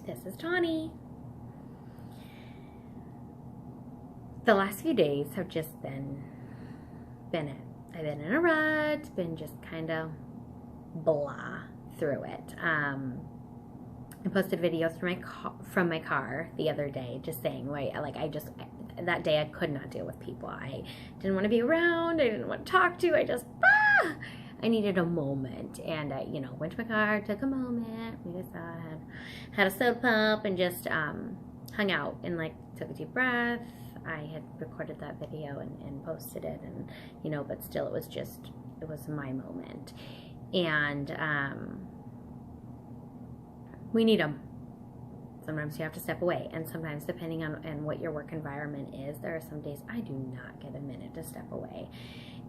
This is Tawny. The last few days have just been it. I've been in a rut, been just kind of blah through it. I posted videos from my car the other day, just saying, that day I could not deal with people. I didn't want to be around. I didn't want to talk to. I needed a moment, and I, went to my car, took a moment, made a soda, had a soda pop, and just hung out and took a deep breath. I had recorded that video and posted it, and but still, it was my moment, and we need them. Sometimes you have to step away, and sometimes, depending on what your work environment is, there are some days I do not get a minute to step away.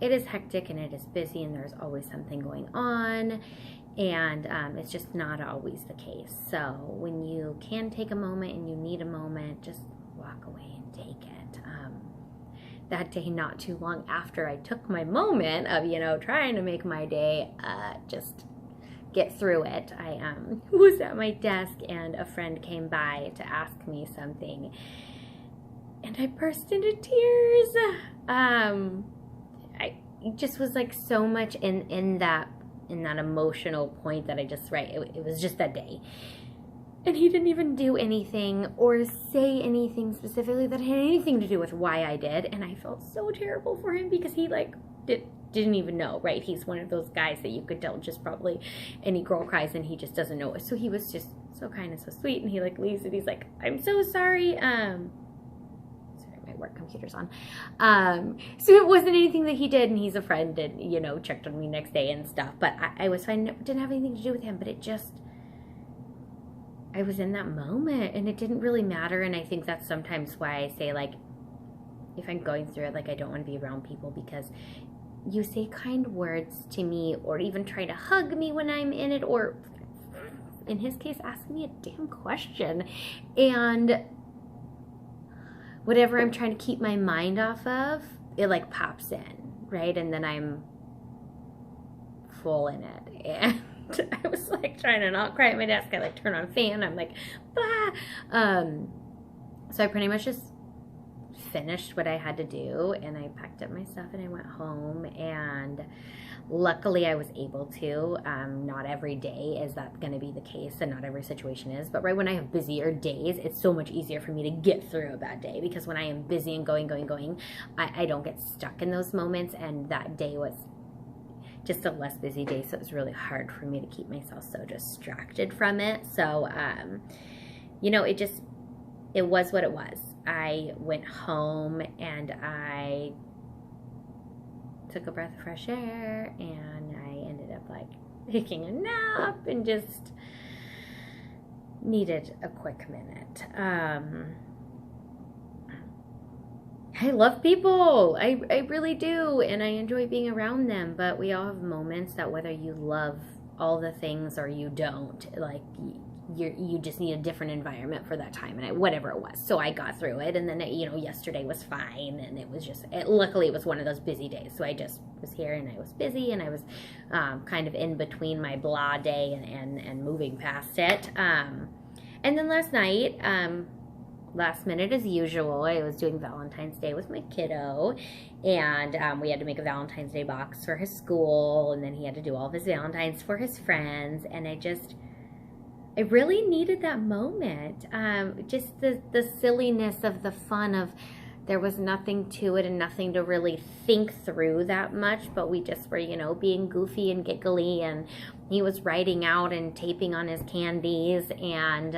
It is hectic and it is busy, and there's always something going on, and it's just not always the case. So when you can take a moment and you need a moment, just walk away and take it. That day, not too long after I took my moment of, trying to make my day just get through it, I was at my desk, and a friend came by to ask me something, and I burst into tears. I just was so much in that emotional point that it was just that day. And he didn't even do anything or say anything specifically that had anything to do with why I did. And I felt so terrible for him, because he didn't even know, right? He's one of those guys that you could tell just probably any girl cries and he just doesn't know it. So he was just so kind and so sweet, and he leaves and he's like, I'm so sorry. Sorry, my work computer's on. So it wasn't anything that he did, and he's a friend, and checked on me next day and stuff. But I was fine. It didn't have anything to do with him, but I was in that moment, and it didn't really matter. And I think that's sometimes why I say, if I'm going through it, I don't want to be around people, because you say kind words to me, or even try to hug me when I'm in it, or in his case, ask me a damn question, and whatever I'm trying to keep my mind off of, it pops in, right? And then I'm full in it, and I was trying to not cry at my desk. I turn on a fan. I'm blah. So I pretty much just finished what I had to do, and I packed up my stuff and I went home, and luckily I was able to. Not every day is that going to be the case, and not every situation is, but right when I have busier days, it's so much easier for me to get through a bad day, because when I am busy and going, I don't get stuck in those moments, and that day was just a less busy day, so it was really hard for me to keep myself so distracted from it. So, it was what it was. I went home and I took a breath of fresh air, and I ended up taking a nap and just needed a quick minute. I love people. I really do, and I enjoy being around them, but we all have moments that, whether you love all the things or you don't, you just need a different environment for that time, and whatever it was. So I got through it, and then yesterday was fine, and it was just, luckily it was one of those busy days, so I just was here and I was busy, and I was kind of in between my blah day and moving past it. And then last night, last minute as usual, I was doing Valentine's Day with my kiddo, and we had to make a Valentine's Day box for his school, and then he had to do all of his Valentines for his friends, and I really needed that moment. Just the silliness of the fun of, there was nothing to it and nothing to really think through that much, but we just were, being goofy and giggly, and he was writing out and taping on his candies, and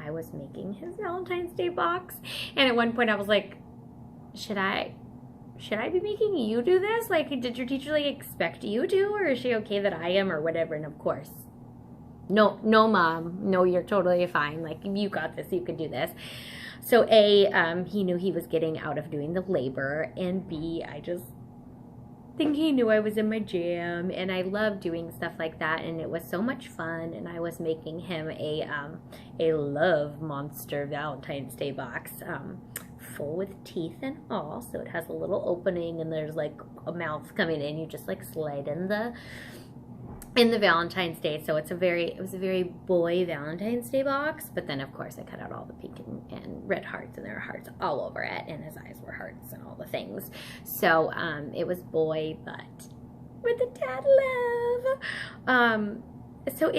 I was making his Valentine's Day box. And at one point I was like, should I be making you do this? Did your teacher expect you to, or is she okay that I am, or whatever? And of course, no, mom, no, you're totally fine. You got this, you can do this. So A, he knew he was getting out of doing the labor, and B, I just think he knew I was in my jam, and I love doing stuff like that, and it was so much fun. And I was making him a love monster Valentine's Day box, full with teeth and all, so it has a little opening, and there's a mouth coming in. You just slide in the in the Valentine's Day. So it was a very boy Valentine's Day box. But then of course I cut out all the pink and red hearts, and there were hearts all over it, and his eyes were hearts and all the things. So it was boy, but with a dad love. So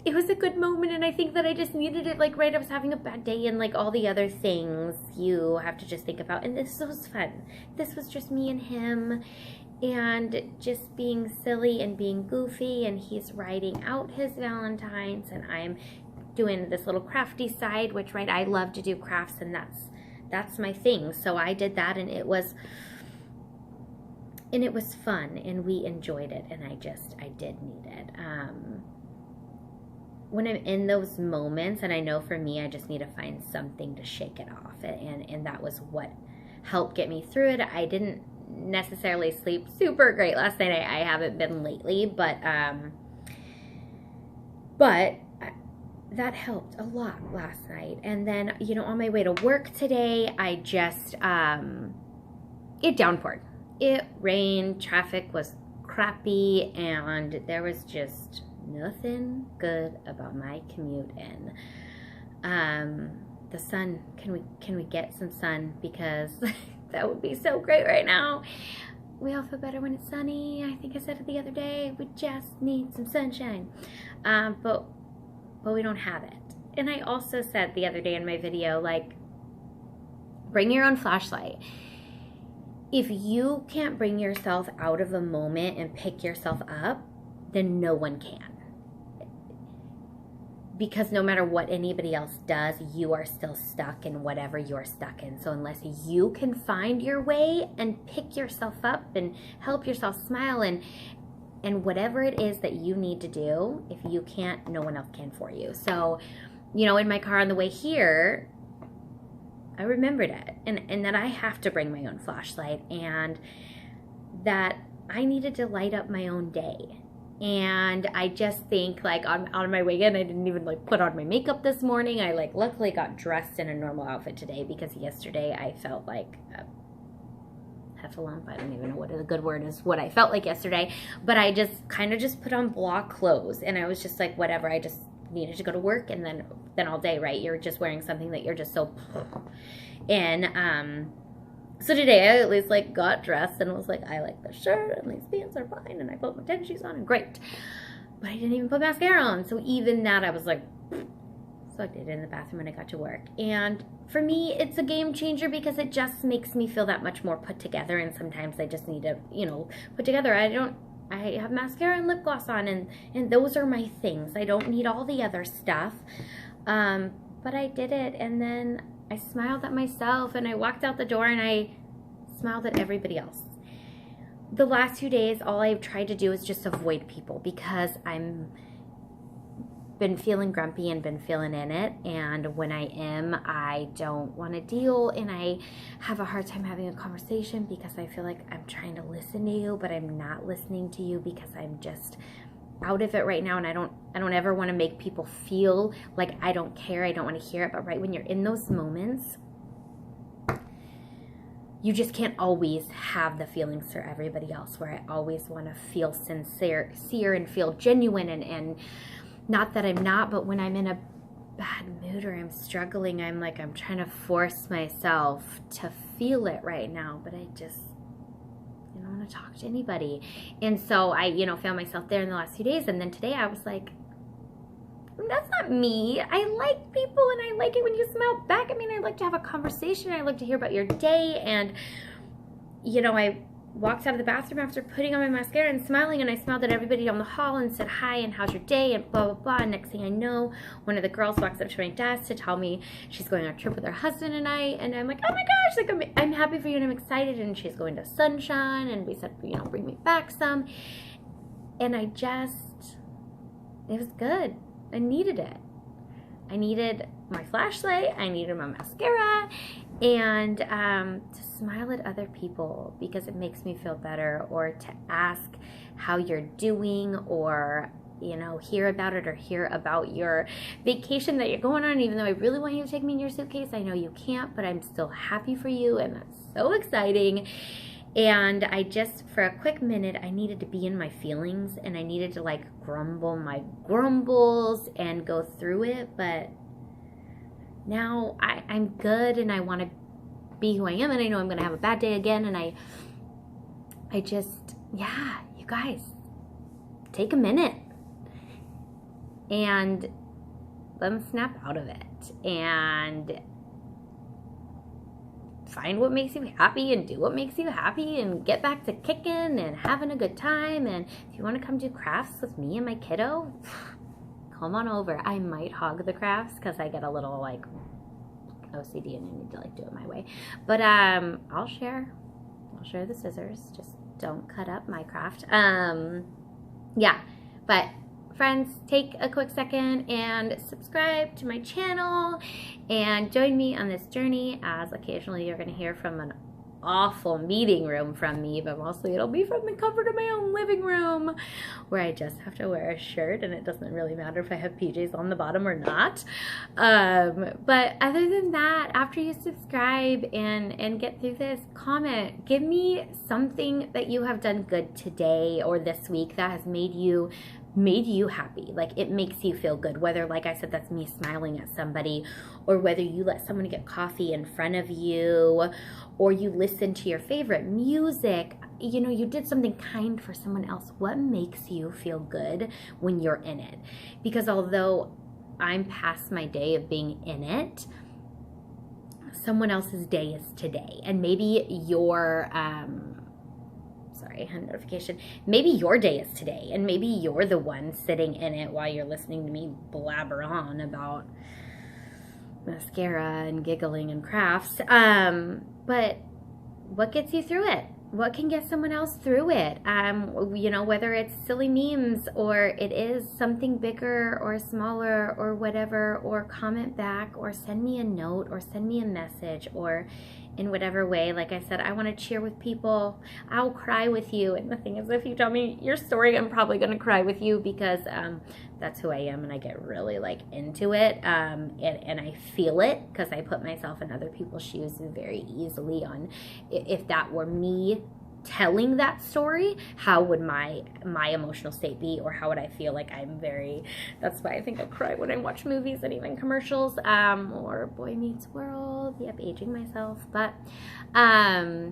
it was a good moment, and I think that I just needed it. Like, right, I was having a bad day, and like all the other things you have to just think about. And this was fun. This was just me and him, and just being silly and being goofy. And he's writing out his Valentine's, and I'm doing this little crafty side, which, right, I love to do crafts, and that's my thing. So I did that, and it was fun, and we enjoyed it, and I did need it. When I'm in those moments, and I know for me, I just need to find something to shake it off, and that was what helped get me through it. I didn't necessarily sleep super great last night. I haven't been lately, but that helped a lot last night. And then, you know, on my way to work today, I just it downpoured. It rained, traffic was crappy, and there was just nothing good about my commute in. The sun, can we get some sun? Because that would be so great right now. We all feel better when it's sunny. I think I said it the other day. We just need some sunshine. But we don't have it. And I also said the other day in my video, like, bring your own flashlight. If you can't bring yourself out of a moment and pick yourself up, then no one can. Because no matter what anybody else does, you are still stuck in whatever you're stuck in. So unless you can find your way and pick yourself up and help yourself smile and whatever it is that you need to do, if you can't, no one else can for you. So, you know, in my car on the way here, I remembered it, and that I have to bring my own flashlight, and that I needed to light up my own day. And I just think, like, on my way in, I didn't even like put on my makeup this morning. I like luckily got dressed in a normal outfit today, because yesterday I felt like a heffalump. I don't even know what a good word is, what I felt like yesterday. But I just kind of just put on block clothes, and I was just like, whatever. I just needed to go to work, and then all day, right? You're just wearing something that you're just so and so today I at least like got dressed and was like, I like the shirt and these pants are fine, and I put my tennis shoes on and great. But I didn't even put mascara on. So even that, I was like, so I did it in the bathroom when I got to work. And for me, it's a game changer, because it just makes me feel that much more put together. And sometimes I just need to, you know, put together. I have mascara and lip gloss on, and those are my things. I don't need all the other stuff. But I did it, and then I smiled at myself, and I walked out the door, and I smiled at everybody else. The last 2 days, all I've tried to do is just avoid people, because I'm been feeling grumpy and been feeling in it, and when I am, I don't want to deal, and I have a hard time having a conversation, because I feel like I'm trying to listen to you, but I'm not listening to you, because I'm just out of it right now, and I don't ever want to make people feel like I don't care, I don't want to hear it. But right when you're in those moments, you just can't always have the feelings for everybody else, where I always want to feel sincere and feel genuine, and not that I'm not, but when I'm in a bad mood or I'm struggling, I'm trying to force myself to feel it right now, but I just don't want to talk to anybody. And so I, found myself there in the last few days. And then today I was like, that's not me. I like people, and I like it when you smile back at me, and I like to have a conversation. I like to hear about your day. And, I walked out of the bathroom after putting on my mascara and smiling, and I smiled at everybody down the hall and said hi and how's your day and blah, blah, blah. And next thing I know, one of the girls walks up to my desk to tell me she's going on a trip with her husband and I, and I'm like, oh my gosh, like I'm happy for you and I'm excited, and she's going to Sunshine, and we said, bring me back some. And it was good. I needed it. I needed my flashlight, I needed my mascara, and to smile at other people, because it makes me feel better, or to ask how you're doing, or hear about it, or hear about your vacation that you're going on. Even though I really want you to take me in your suitcase, I know you can't, but I'm still happy for you, and that's so exciting. And I just, for a quick minute, I needed to be in my feelings, and I needed to like grumble my grumbles and go through it. But now I'm good, and I want to be who I am, and I know I'm going to have a bad day again. And I just, yeah, you guys, take a minute and let them snap out of it and find what makes you happy and do what makes you happy and get back to kicking and having a good time. And if you want to come do crafts with me and my kiddo, come on over. I might hog the crafts because I get a little like OCD and I need to like do it my way. But I'll share the scissors. Just don't cut up my craft. Yeah, but friends, take a quick second and subscribe to my channel and join me on this journey, as occasionally you're going to hear from an awful meeting room from me, but mostly it'll be from the comfort of my own living room, where I just have to wear a shirt and it doesn't really matter if I have PJs on the bottom or not. But other than that, after you subscribe and get through this, comment, give me something that you have done good today or this week that has made you happy. Like, it makes you feel good, whether, like I said, that's me smiling at somebody, or whether you let someone get coffee in front of you, or you listen to your favorite music. You know, you did something kind for someone else. What makes you feel good when you're in it? Because although I'm past my day of being in it, someone else's day is today. And maybe your sorry, a notification. Maybe your day is today, and maybe you're the one sitting in it while you're listening to me blabber on about mascara and giggling and crafts. But what gets you through it? What can get someone else through it? You know, whether it's silly memes or it is something bigger or smaller or whatever, or comment back or send me a note or send me a message, or in whatever way. Like I said, I want to cheer with people. I'll cry with you. And the thing is, if you tell me your story, I'm probably going to cry with you, because that's who I am, and I get really like into it. And I feel it because I put myself in other people's shoes very easily on if that were me telling that story, how would my emotional state be, or how would I feel? Like, that's why I think I cry when I watch movies and even commercials, or Boy Meets World. Yep, aging myself. But I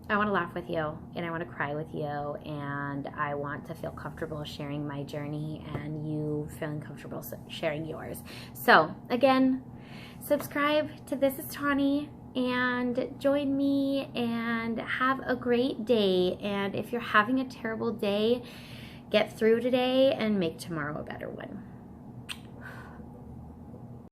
want to laugh with you, and I want to cry with you, and I want to feel comfortable sharing my journey and you feeling comfortable sharing yours. So again, subscribe to This Is Tawny and join me and have a great day. And if you're having a terrible day, get through today and make tomorrow a better one.